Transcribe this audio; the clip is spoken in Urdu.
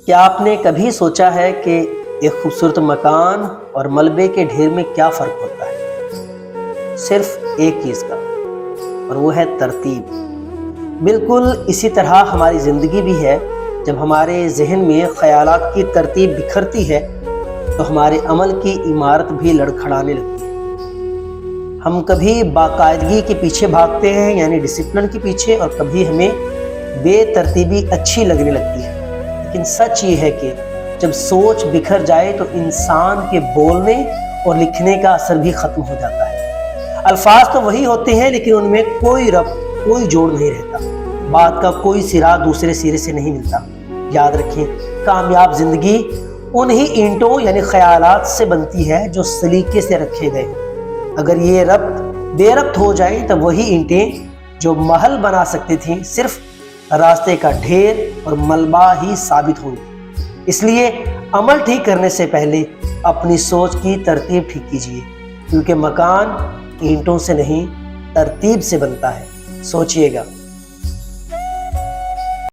کیا آپ نے کبھی سوچا ہے کہ ایک خوبصورت مکان اور ملبے کے ڈھیر میں کیا فرق ہوتا ہے؟ صرف ایک چیز کا، اور وہ ہے ترتیب۔ بالکل اسی طرح ہماری زندگی بھی ہے۔ جب ہمارے ذہن میں خیالات کی ترتیب بکھرتی ہے تو ہمارے عمل کی عمارت بھی لڑکھڑانے لگتی ہے۔ ہم کبھی باقاعدگی کے پیچھے بھاگتے ہیں، یعنی ڈسپلن کے پیچھے، اور کبھی ہمیں بے ترتیبی اچھی لگنے لگتی ہے۔ لیکن سچ یہ ہے کہ جب سوچ بکھر جائے تو انسان کے بولنے اور لکھنے کا اثر بھی ختم ہو جاتا ہے۔ الفاظ تو وہی ہوتے ہیں لیکن ان میں کوئی ربط، کوئی جوڑ نہیں رہتا، بات کا کوئی سرا دوسرے سرے سے نہیں ملتا۔ یاد رکھیں، کامیاب زندگی انہی اینٹوں یعنی خیالات سے بنتی ہے جو سلیقے سے رکھے گئے۔ اگر یہ ربط بے ربط ہو جائیں تو وہی اینٹیں جو محل بنا سکتی تھیں صرف راستے کا ڈھیر اور ملبہ ہی ثابت ہوں گی۔ اس لیے عمل ٹھیک کرنے سے پہلے اپنی سوچ کی ترتیب ٹھیک کیجیے، کیونکہ مکان اینٹوں سے نہیں ترتیب سے بنتا ہے۔ سوچئے گا۔